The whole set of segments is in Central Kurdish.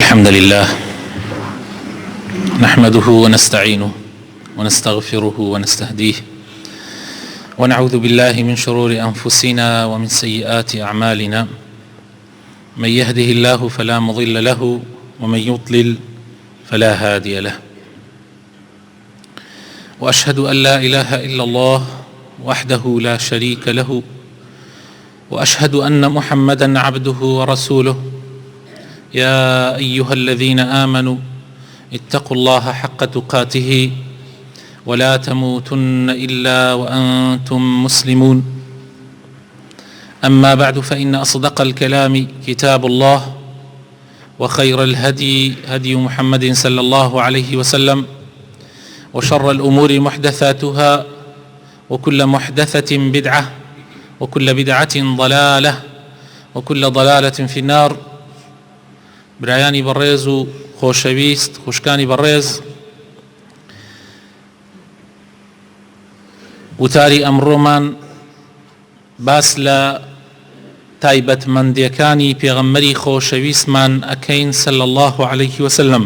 الحمد لله نحمده ونستعينه ونستغفره ونستهديه ونعوذ بالله من شرور أنفسنا ومن سيئات أعمالنا. من يهده الله فلا مضل له ومن يضلل فلا هادي له. وأشهد أن لا إله إلا الله وحده لا شريك له، وأشهد أن محمدا عبده ورسوله. يا أيها الذين آمنوا اتقوا الله حق تقاته ولا تموتن إلا وأنتم مسلمون. أما بعد، فإن أصدق الكلام كتاب الله، وخير الهدي هدي محمد صلى الله عليه وسلم، وشر الأمور محدثاتها، وكل محدثة بدعة، وكل بدعة ضلالة، وكل ضلالة في النار. برایانی بەڕێز و خۆشەویست، خوشکانی بەڕێز، وتاری ئەمڕۆمان باس لە تایبەتمەندیەکانی پێغەمبەری خۆشەویستمان ئەکەین صلی الله عليه وسلم.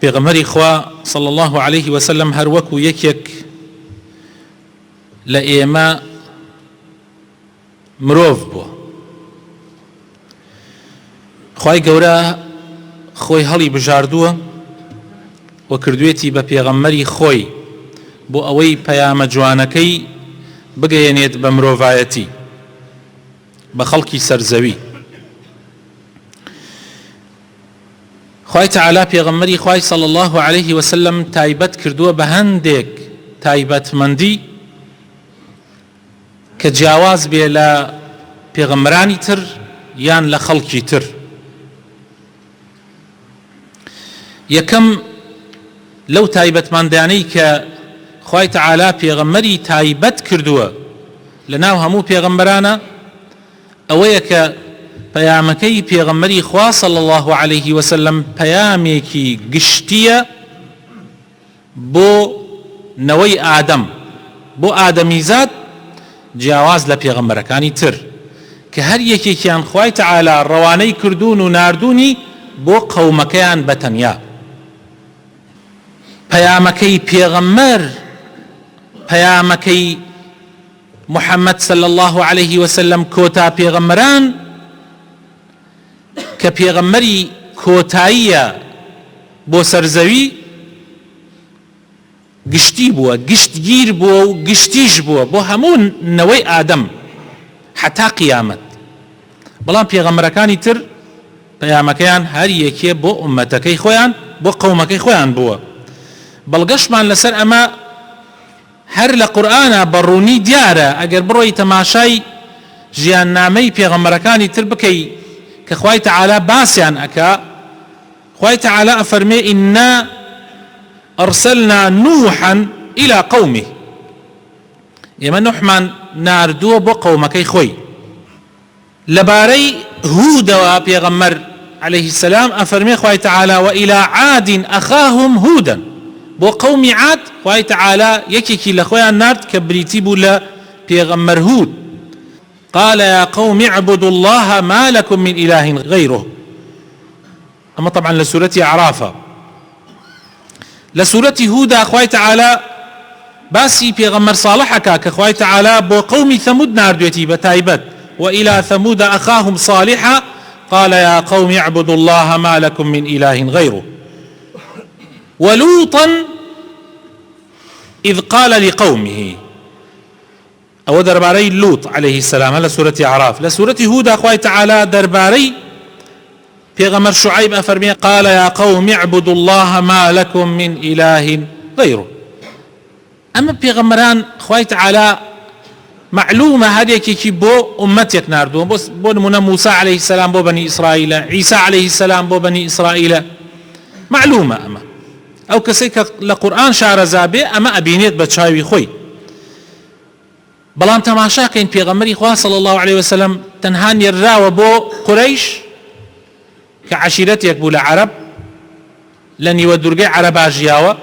پێغەمبەری خوا صلی الله عليه وسلم هەر وەکو یەکێک لە ئێمە مرۆڤ بووە. خوای گەورە خۆی هەڵی بژاردووە و کردوێتی بە پێغەمبەری خۆی بۆ ئەوەی پەیامە جوانەکەی بگەیەنێت بە مرۆڤایەتی بە خەڵکی سەرزەوی. خوای تەعالا پێغەمبەری خوای صلی الله عليه وسلم تایبەت کردووە بە هەندێک تایبەتمەندی کە جیاواز بێ لە پێغەمبەرانی تر یان لە خەڵکی تر. یەکەم لەو تایبەتمەندانەی کە خوای تەعالا پێغەمبەری تایبەت کردووە لە ناو هەموو پێغەمبەرانە ئەوەیە کە پەیامەکەی پێغەمبەری خوا صلی الله عليه وسلم پەیامێکی گشتیە بۆ نەوەی ئادەم، بۆ ئادەمیزاد، جیاواز لە پێغەمبەرەکانی تر کە هەر یەکێکیان خوای تەعالا ڕەوانەی کردوون و ناردوونی بۆ قەومەکەیان بەتەنیا. پەیامەکەی پێغەمبەر، پەیامەکەی محەممەد صلی الله عليه وسلم کۆتا پێغەمبەران کە پێغەمبەری کۆتاییە بۆ سەرزەوی، گشتی بووە، گشتگیر بووە و گشتیش بووە بۆ هەموو نەوەی ئادەم حتا قیامەت. بەڵام پێغەمبەرەکانی تر پەیامەکەیان هەر یەکێ بۆ ئوممەتەکەی خۆیان، بۆ قەومەکەی خۆیان بووە. بەڵگەشمان لەسەر ئەمە هەر لە قورئانە بەڕوونی دیارە. ئەگەر بڕۆی تەماشای ژیاننامەی پێغەمبەرەکانی تر بکەی کە خوای تەعالا باسییان ئەکا، خوای تەعالا ئەفەرمێ ئینا ئەرسەلنا نوحا إلى قومه، ئێمە نوحمان ناردووە بۆ قەومەکەی خۆی. لەبارەی هودەوە پێغەمبەر عليه السلام ئەفەرمێ خوای تەعالا وإلى عاد أخاهم هودا، بۆ قەومی عاد خوای تەعالا یەکێکی لە خۆیان نارد کە بریتی بوو لە پێغەمبەر هود. قال يا قوم اعبدوا الله ما لكم من إله غيره. أما طبعا لسورة أعراف. لسورة هود خوای تەعالا باسی پێغەمبەر صالحەکە کە خوای تەعالا بۆ قەومی ثەمود ناردوێتی بە تایبەت وإلى ثمود أخاهم صالحا قال يا قوم اعبدوا الله ما لكم من إله غيره. ولوطا إذ قال لقومه، أو درباري لوط عليه السلام لسورة أعراف. لسورة هود أخوي تعالى درباري بيغمر شعيب أفرمي قال يا قوم اعبدوا الله ما لكم من إله غيره. أما بيغمران أخوي تعالى معلومة هذه كي بو أمتك ناردو، بو نمونا موسى عليه السلام بو بني إسرائيل، عيسى عليه السلام بو بني إسرائيل، معلومة. أما أو كسيك لقرآن شعر زابي أما أبينيت بتشاوي خوي. بلام تماشا كين بيغمري خواه صلى الله عليه وسلم تنهان يراوى بو قريش كعشيرتك بو لعرب لن يودرقي عرب أجياوة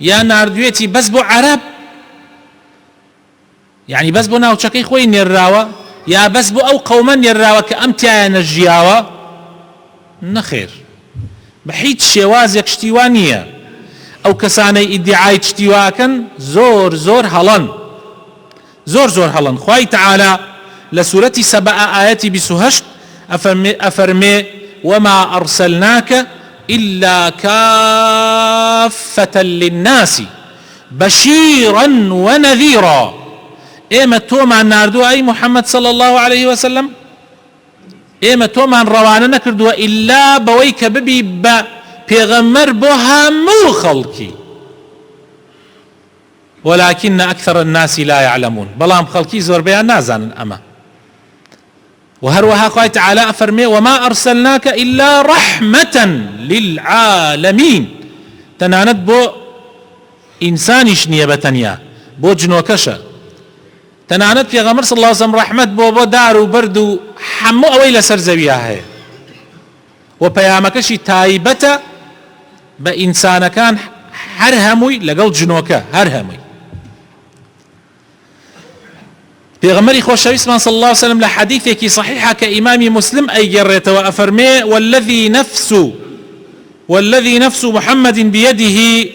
يا ناردويتي بس بو عرب، يعني بس بو ناوچەکەی خۆی نێراوە یا بەس بۆ ئەو قەومە نێراوە کە ئەم تایانە ژیاوە نەخێر بە هیچ شێوازێک شتیوان نییە. ئەو کەسانەی ئیدعای شتیواکەن زۆر هەڵن. خوای تعالی لە سوورەتی سەبع ئاەتی 28 ئەفەرمێ وما أرسلناك إلا كافة للناس بشيرا ونذيرا. ئێمە تۆمان ناردووە ئەی محەممەد صلى الله عليه وسلم، ئێمە تۆمان ڕەوانە نەکردووە ئللا بەوەی کە ببی بە پێغەمبەر بۆ هەموو خەڵکی ولكن أكثر الناس لا يعلمون. بەڵام خەڵکی زۆربەیان نازانن ئەمە. وهروها خوای تعالى أفرمي وما أرسلناك إلا رحمة للعالمين. تنانت بو إنسانيش نية بتنيا بو جنوكشا تنانت في غمر صلى الله عليه وسلم رحمة بو دار وبرد حمو أويل سرزويا هي وبيامكشي تايبة بإنسان كان هرهموي لقل جنوكا هرهموي. في غمر خوشويسمان صلى الله عليه وسلم لحديثك صحيحة كإمام مسلم أي جريت وأفرمي والذي نفس محمد بيده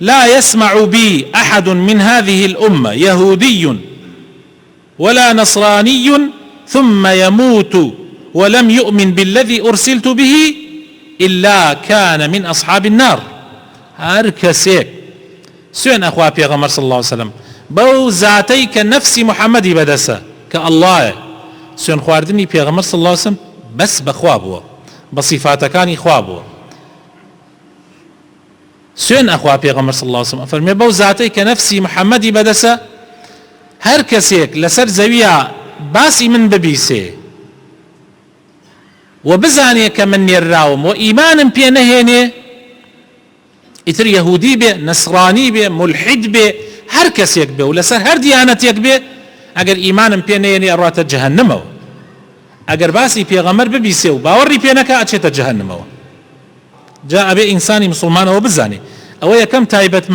لا يسمع بي أحد من هذه الأمة يهودي ولا نصراني ثم يموت ولم يؤمن بالذي أرسلت به إلا كان من أصحاب النار. هركسيك سوين أخوة بيغمر صلى الله عليه وسلم بو ذاتي كنفس محمد بدسا كالله سوين خواردني بيغمر صلى الله عليه وسلم بس بخوابه بصفات كان خوابه. سوين أخوة بيغمر صلى الله عليه وسلم فرمي بو ذاتي كنفس محمد بدسا هركسيك لسر زويا باسي من ببيسي وبزاني كمن يراوم وإيمان بينهيني إتر يهودي بي نصراني بي ملحد بي هر کس یک به و لسر هر دیانت یک به اگر ایمانم پی نینی اروات جهنم اگر باسی پیغمبر ببیسی و باوری پی نکا اچیت جهنم جاء به انسانی مسلمان و بزانی او یکم تایبت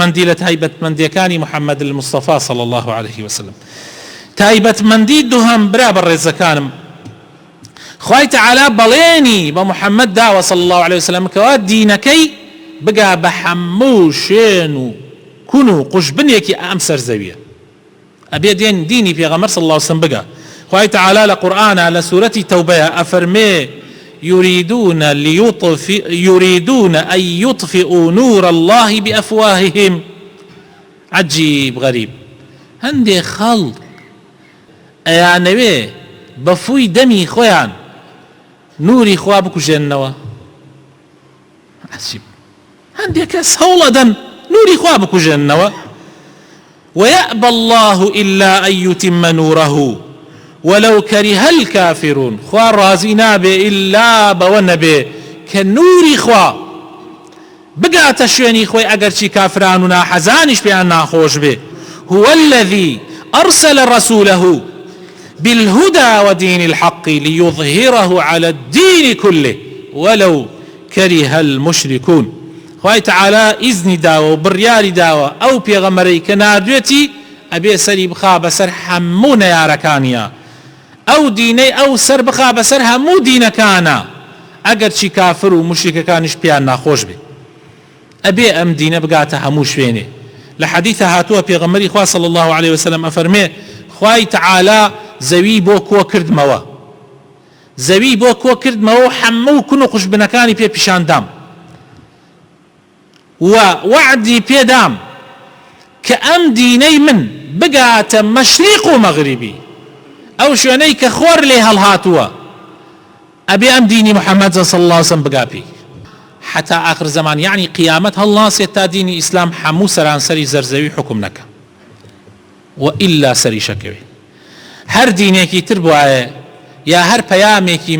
مندی کانی محمد المصطفى صلى الله عليه وسلم. تایبت مندی دوهم برابر رزکانم خوای تعالی بلینی با محمد دعوة صلى الله عليه وسلم كواد دينكي بقى بحمو شين كونوا قشبنيكي أمسر زوية أبي ديني في غمر صلى الله عليه وسلم بقى خوای تعالی لقرآن على سورة توبة أفرمي يريدون أن يطفئوا نور الله بأفواههم. عجيب غريب هندي خلق يعني بفوي دمي خويان نوري خوابك جنوا. عجيب هندي كاس هولدا نوري خوابك جنوا. ويأبى الله إلا أن يتم نوره ولو كره الكافرون. خوار رازينا به إلا بونبه كنوري خوا بقى تشويني خوي أقر شي كافراننا حزانش بأننا خوش به. هو الذي أرسل رسوله بالهدى ودين الحق ليظهره على الدين كله ولو كره المشركون. خوای تعالی إذن داوة وبريار داوة أو بيغمري كنادوتي أبي سري بخا بسر حمون يا ركانيا أو ديني أو سر بخا بسر همو دين كانا أقر شي كافر ومشرك كانش بيان ناخوش به أبي أم دين بقاته همو شويني. لحديث هاتوه بيغمري خواه صلى الله عليه وسلم أفرمي خوای تعالی زوي بو كو كرد موا زوي بو كو كرد موا حمو كنو قش بنكاني بي بشان دام ووعدي بي دام كأم ديني من بقات مشرق ومغربي أو شواني كخور ليها الهاتوا أبي أم ديني محمد صلى الله عليه وسلم بقابي حتى آخر زمان يعني قيامتها الله سيتا ديني إسلام حمو سران سري زرزوي حكم نكا وإلا سري شكوي. هر دينيكي تربوائي يا هر پیامێکی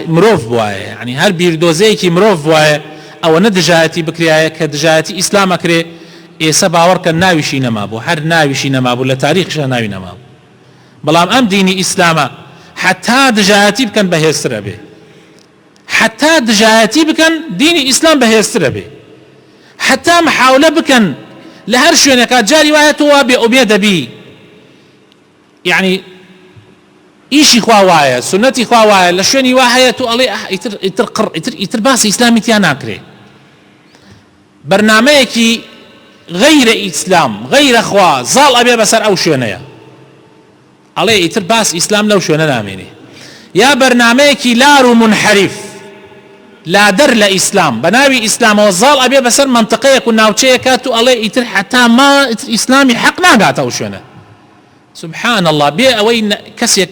مرۆڤ بوایە يعني هر بیردۆزەیەکی مرۆڤ بوایە ئەوە نەدژایەتی بکرایە کە دژایەتی ئیسلام ئەکرێ ئێستا باوەڕکە ناویشی نەمابوو هەر ناویشی نەمابوو لە تاریخشە ناوی نەمابوو. بەڵام ئەم دینی ئیسلامە حتا دژایەتی بکەن بەهێزترە بێ حتا دژایەتی بکەن دینی ئیسلام بەهێزترە بێ حتا محاولە بکەن لە هەر شوێنێکا جاری وایە تۆ وا بێ ئومێدە بی يعني ئیشی خوا وایە سنەتی خوا وایە لە شوێنی وا هەیە تو ئەڵێ ئیتر باسی ئیسلامی تیا ناکرێ بەرنامەیەکی غەیرە ئیسلام غەیرە خوا زاڵ ئەبێ بەسەر ئەو شوێنەیە ئەڵێ ئیتر باس ئیسلام لەو شوێنە نامێنێ یا بەرنامەیەکی لار و منحەریف لادەر لە ئیسلام بە ناوی ئیسلامەوە زاڵ ئەبێ بەسەر منتقەیەک و ناوچەیەکە تو ئەڵێ ئیتر حتا ما ئیتر ئیسلامی حەق ناگاتە ئەو شوێنە سبحان الله بێ ئەوەی کەسێک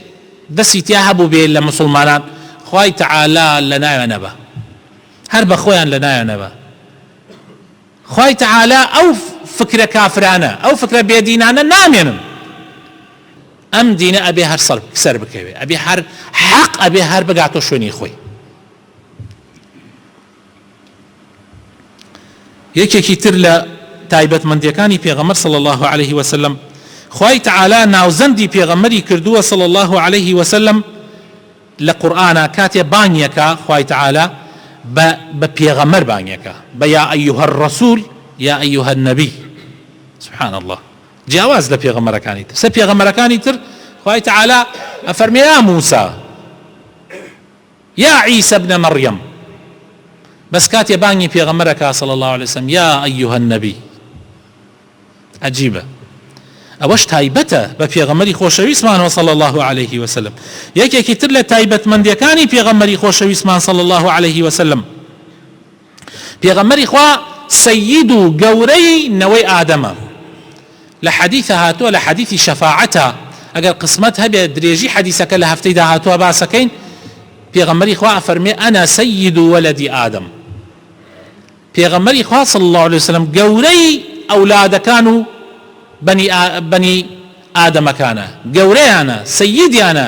دەستی تیا هەبوو بێ لە مسلمانان خوای تەعالا لە نایە نەبە هەر بە خۆیان لە نایە نەبە خوای تەعالا ئەو فکرە کافرانە ئەو فکرە بێدینانە نامێنن ئەم دینە ئەبێ هەر سەر بکەوێ ئەبێ هەر حەق ئەبێ هەر بگاتۆ شوێنی خۆی یەکێکی تر لە تایبەتمەندیەکانی پێغەمبەر صلی الله عليه وسلم خوای تەعالا ناوزەندی پێغەمبەری کردووە صلی الله عليه وسلم لە قورئانە کاتێ بانگیەکە خوای تەعالا بە پێغەمبەر بانگیەکە بە یا ئەیوهە الرەسوول یا ئەیوهە النەبی سبحان الله جیاواز لە پێغەمبەرەکانی تر سەر پێغەمبەرەکانی تر خوای تەعالا ئەفەرمێ یا موسا یا عیسى ابن مەڕیەم بەس کاتێ بانگی پێغەمبەرەکە صلی الله عليه وسلم یا ئەیوهە النەبی عەجیبە ئەوەش تایبەتە بە پێغەمبەری خۆشەویستمانەوە صلی الله عليه وسلم یەکێکی تر لە تایبەتمەندیەکانی پێغەمبەری خۆشەویستمان صلی الله عليه وسلم پێغەمبەری خوا سەیید و گەورەی نەوەی ئادەمە لە حەدیثە هاتووە لە حەدیثی شەفاعەتە ئەگەر قسمەت هەبێ درێژی حەدیثەکە لە هەفتەیدا هاتووە باسەکەین پێغەمبەری خوا ئەفەرمێ ئەنا سەیید وەلەدی ئادەم پێغەمبەری خوا صلی الله عليه وسلم گەورەی ئەولادەکان و بنی ئادەمەکانە گەورەیانە سەییدیانە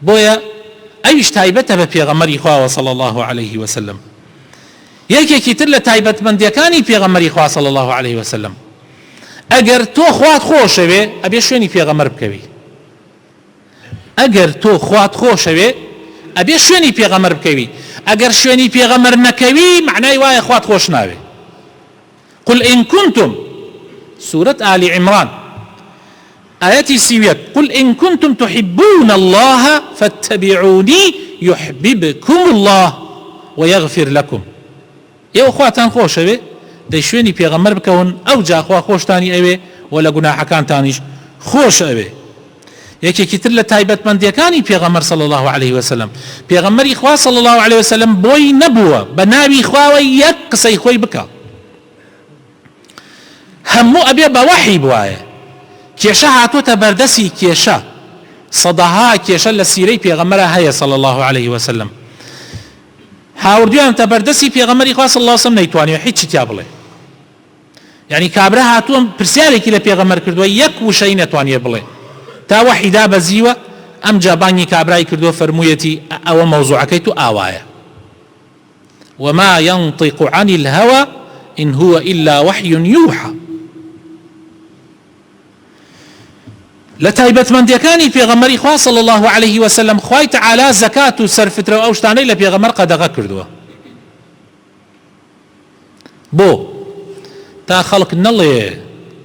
بۆیە ئەویش تایبەتە بە پێغەمبەری خواوە صلی الله عليه وسلم یەکێکی تر لە تایبەتمەندیەکانی پێغەمبەری خوا صلی الله عليه وسلم ئەگەر تۆ خوات خۆشەوێ ئەبێ شوێنی پێغەمبەر بکەوی ئەگەر تۆ خوات خۆشەوێ ئەبێ شوێنی پێغەمبەر بکەوی ئەگەر شوێنی پێغەمبەر نەکەوی معنای وایە خوات خۆش ناوێ قل إن كنتم سورة آل عمران آياتي سيويت قل إن كنتم تحبون الله فاتبعوني يحببكم الله ويغفر لكم يا أخواتان خوش أبي دي شويني بيغمر بكون أو جا أخوة خوش تاني أبي ولا قناح كان تانيش خوش أبي يكي كتر لتايبت من ديكاني بيغمر صلى الله عليه وسلم بيغمر إخوة صلى الله عليه وسلم بوي نبوة بنابي إخوة ويكسي خوي بكا همو ئەبێ بە وەحی بوایە کێشە هاتووەتە بەردەسی کێشە سەدەها کێشە لە سیرەی پێغەمبەرە هەیە صلی الله عليه وسلم هاوردویانتە بەردەسی پێغەمبەری خوا صلی الله عليه وسلم نەیتوانیوە هیچی تیا بڵێ یعنی کابرا هاتووە پرسیارێکی لە پێغەمبەر کردووە یەک وشەی نەتوانیە بڵێ تا وەحی دابەزیوە ئەم جا بانگی کابرای کردووە فەرموویەتی ئەوە مەوزوعەکەی تو ئاوایە وما ينطق عن الهوى إن هو إلا وحي يوحى لتایبەتمەندیەکانی پێغەمبەری خوا صلی الله عليه وسلم خوای تەعالا زەکات و سەرفترە و ئەو شتانەی لە پێغەمبەر قەدەغە کردووە بۆ تا خەڵک نەڵێ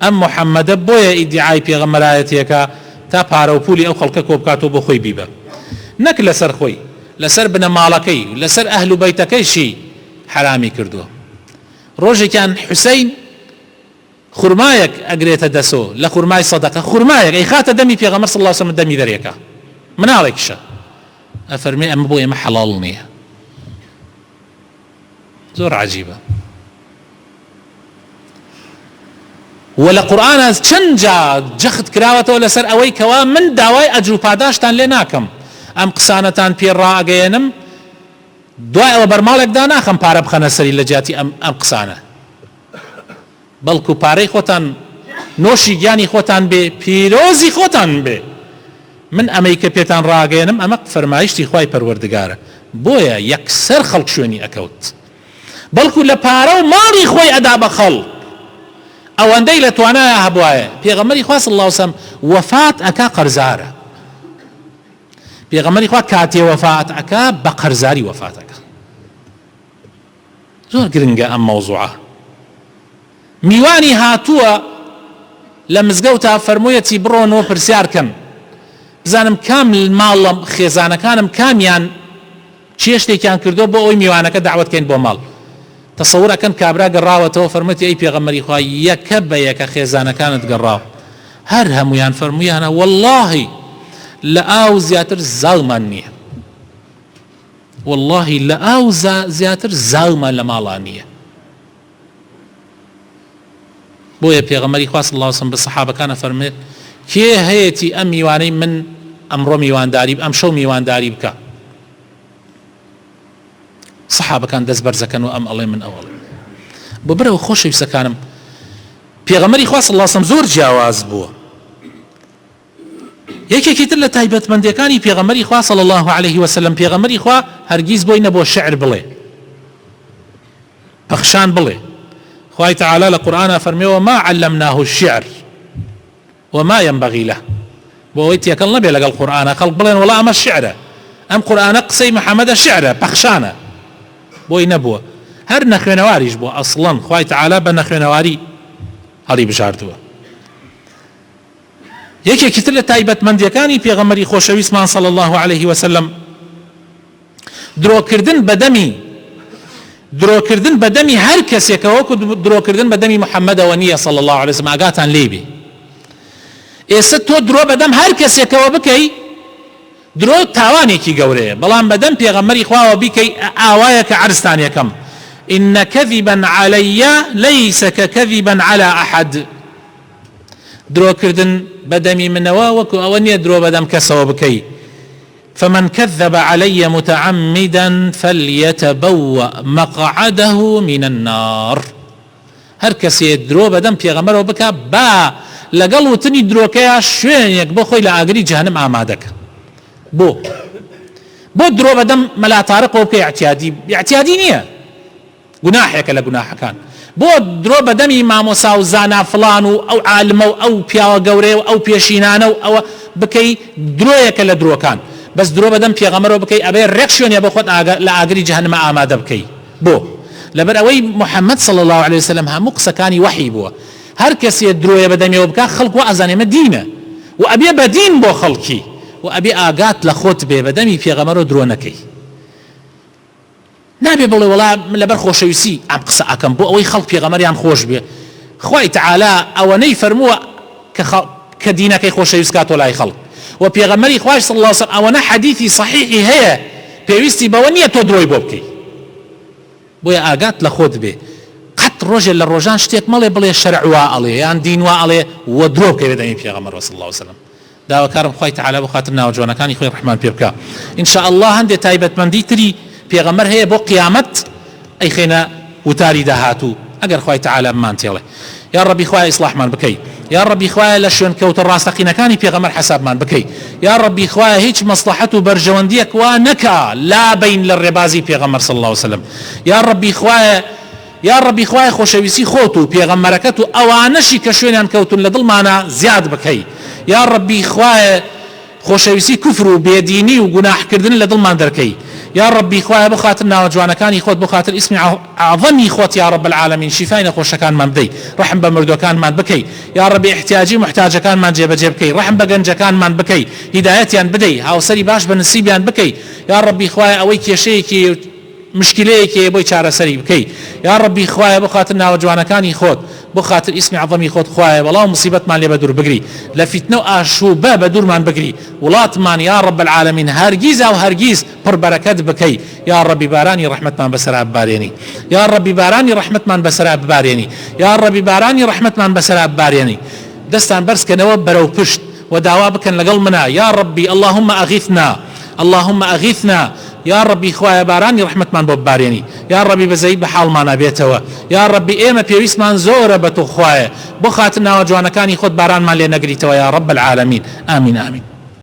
ئەم محەممەدە بۆیە ئیدعای پێغەمبەرایەتیەکە تا پارە و پولی ئەو خەڵکە کۆ بکاتەوە بۆ خۆی بیبە نەک لەسەر خۆی لەسەر بنەماڵەکەی لەسەر ئەهل و بەیتەکەیشی حرامی کردووە ڕۆژێکیان حوسەین خورمایەک ئەگرێتە دەسۆ لە خورمای سەدەقە خورمایەک ئەی خاتە دەمی پێغەمبەر صلی الله عليه وسلم دەمی دەرێکە مناڵێکیشە ئەفەرمێ ئەمە بۆ ئێمە حەڵاڵ نییە زۆر عەجیبە و لە قورئانە چەند جا جەخت کراوەتەوە لەسەر ئەوەی کەوا من داوای ئەجر و پاداشتان لێ ناکەم ئەم قسانەتان پێ ڕائەگەیەنم دوای ئەوە بەرماڵێکدا ناخەم پارە بخەنە سەری لە جیاتی ئەم قسانە بەڵکو پارەی خۆتان نۆشی گیانی خۆتان بێ پیرۆزی خۆتان بێ من ئەمەی کە پێتان ڕاگەێنم ئەمە فەرمایشتی خوای پەروەردگارە بۆیە یەکسەر خەڵک شوێنی ئەکەوت بەڵکو لە پارە و ماڵی خۆی ئەدا بە خەڵک ئەوەندەی لە توانایە هەبوایە پێغەمبەری خوا صلی الله عليه وسلم وەفات ئەکا قەرزارە پێغەمبەری خوا کاتێ وەفات ئەکا بە قەرزاری وەفات ئەکا زۆر گرنگە ئەم مەوزوعە میوانی هاتووە لە مزگەوتا فەرموویەتی بڕۆنەوە پرسیارکەن بزانم کام ماڵم خێزانەکانم کامیان چێ شتێکیان کردو بۆ ئەوی میوانەکە داوەتکەین بۆ ماڵ. تەسەوور ئەکەن کابرا گەڕاوەتەوە فەرمووی ئەی پێغەمبەری خوا یەکە بە یەکە خێزانەکانت گەڕاو، هەر هەمویان فەرموویانە وەڵڵاهی لە ئاو زیاتر زاڵمان نییە، والله لە ئاو زیاتر زاڵمان لە ماڵان نییە. بۆیە پێغەمبەری خوا صلی الله علیه وسلم بە سەحابەکانە فەرمێت کێ هەیەی ئەم میوانەی من ئەمڕۆ میوانداری ئەم شەو میوانداری بکە؟ سەحابەکان دەست بەرزەکەن و ئەم ئەڵێ من ئەوڵێ. بۆ برەوە خۆشەویستەکانم، پێغەمبەری خوا صلی الله علیه وسلم زۆر جیاواز بووە. یەکێکی تر لە تایبەتمەندیەکانی پێغەمبەری خوا صلی الله عليه وسلم، پێغەمبەری خوا هەرگیز بۆی نەبووە شعر بڵێ، پەخشان بڵێ. خوای تعالی لە قورئانە فەرمێوە ما علمناه الشعر وما ينبغي له، بۆ ئەوەی تێکەڵ نەبێ لەگەڵ قورئانە خەڵک بڵێن وەڵا ئەمە شعرە، ئەم قورئانە قسەی محەممەدە شعرە پەخشانە، بۆی نەبووە. هەر نەخوێنەواریش بووە ئەسڵەن خوای تعالی بە نەخوێنەواری هەڵی بژاردووە. یەکێکی تر لە تایبەتمەندیەکانی پێغەمبەری خۆشەویستمان صلی الله عليه وسلم درۆکردن بە دەمی هەر کەسێکە وەکو درۆکردن بە دەمی محەممەدەوە نییە صلی الله عليه وسلم. ئاگاتان لێ بێ ئێستا تۆ درۆ بەدەم هەر کەسێکەوە بکەی درۆ تاوانێکی گەورەیە، بەڵام بەدەم پێغەمبەری خواوە بیکەی ئاوایە کە عەرزتان یەکەم إن كذبا علي ليس ككذبا على أحد. درۆکردن بەدەمی منەوە وەکو ئەوە نییە درۆ بەدەم کەسەوە بکەی. فمن كذب علي متعمدا فليتبوأ مقعده من النار. هەر کەسێ درۆ بەدەم پێغەمبەرەوە بکە با لەگەڵ وتنی درۆکەیە شوێنێک بۆ خۆی لە ئاگری جەهەنەم ئامادەکە. بۆ درۆ بەدەم مەلا تارقەوە بکەی اعتیادی نییە، گوناحێکە لە گوناحەکان. بۆ درۆ بەدەمی مامۆسا و زانا فڵان و ئەو عالمە و ئەو پیاوە گەورەیە و ئەو پێشینانە و ئەوە بکەی درۆیەکە لە درۆکان، بەس درۆ بەدەم پێغەمبەرەوە بکەی ئەبێ ڕێک شوێنێ بە خۆت لە ئاگری جەهەنەمە ئامادە بکەی. بۆ لەبەر ئەوەی محەممەد صلی الله عليه وسلم هەموو قسەکانی وحی بووە. هەر کەسێ درۆیە بەدەمیەوە بکە خەڵک و ئەزانێمە دینە و ئەبێ بەدین بۆ خەڵکی و ئەبێ ئاگات لە خۆت بێ بەدەمی پێغەمبەرەوە درۆ نەکەی. نابێ بڵێ وەڵا لەبەر خۆشەویستی ئەم قسە ئەکەم بۆ ئەوەی خەڵک پێغەمبەریان خۆش بێ. خوای تعالی ئەوەنەی فەرمووە کە دینەکەی خۆشەویست کاتۆ لای خەڵک، و پێغەمبەری خوای صلی الله علیه وسلم ئەوەنە حەدیثی صحیحی هەیە پێویستی بەوە نییە تۆ درۆی بۆ بکەی. بۆیە ئاگات لە خۆت بێ، قەت ڕۆژێ لە ڕۆژان شتێک مەڵێ بڵێ شەرع وا ئەڵێ یان دین وا ئەڵێ و درۆ بکەی بەدەمی پێغەمبەر صلی الله علیه وسلم. داواکارم خوای تعالی بۆ خاتر ناوە جوانەکانی خۆی ڕەحمان پێ بکە. ئین شاء الله هەندێک تایبەتمەندی تری پێغەمبەر هەیە بۆ قیامەت ئەی خێنە وتاری داهاتوو ئەگەر خوای تعالی بمان تێڵێ. یا ربی خوای ئیسلاحمان بکەی، یا ربی خوای لە شوێن کەوتە ڕاستەقینەکانی پێغەمبەر حسابمان بکەی، یا ربی خوای هیچ مەسلحەت و بەرژەوەندیەک وا نەکا لا بین لە ڕێبازی پێغەمبەر صلی الله علیه وسلم. یا ربی خوای خۆشەویستی خۆت و پێغەمبەرەکەت و ئەوانەشی کە شوێنیان کەوتون لە دڵمانە زیاد بکەی. یا ربی خوای خۆشەویستی کوفر و بێدینی و گوناحکردن لە دڵمان دەرکەی. یا ربی خوای بۆ خاتر ناوە جوانەکانی خۆت، بۆ خاتر ئیسمی عەظەمی خۆت یا رب العالمین شیفای نەخۆشەکانمان بدەی، ڕەحم بە مردوەکانمان بکەی. یا ربی احتیاجی محتاجەکانمان جێبەجێ بکەی، ڕەحم بە گەنجەکانمان بکەی، هیدایەتیان بدەی، هاوسەری باش بە نسیبیان بکەی. یا ربی خوای ئەوەی کێشەیەکی مشکلەیەکی بۆی چارەسەری بکەی. یا ربی خوای بۆ خاتر ناوە جوانەکانی خۆت، بۆ خاتر ئیسمی عەظەمی خۆت خوایە بەڵاو مصیبەتمان لێ بە دوور بگری، لە فیتنە و ئاشوبە بە دوورمان بگری، وڵاتمان یا رب العالمین هەرگیز ئەو هەرگیز پڕ بەرەکەت بکەی. یا ربی بارانی ڕەحمەتمان بەسەرا ببارێنی، یا ربی بارانی ڕەحمەتمان بەسەرا ببارێنی، یا ربی بارانی ڕەحمەتمان بەسەرا ببارێنی. دەستان بەرزکەنەوە بەرەو پشت و داوا بکەن لەگەڵ منە یا ربی اللهم ئەغیثنا اللهم ئەغیثنا. یا ربی خوایە بارانی ڕەحمەتمان بۆ ببارێنی، یا ربی بەزەیی بە حاڵمانە بێتەوە. یا ربی ئێمە پێویستمان زۆرە بە تۆ خوایە، بۆ خاتر ناوە جوانەکانی خۆت بارانمان لێ نەگریتەوە یا رب العالمین. ئامین ئامین.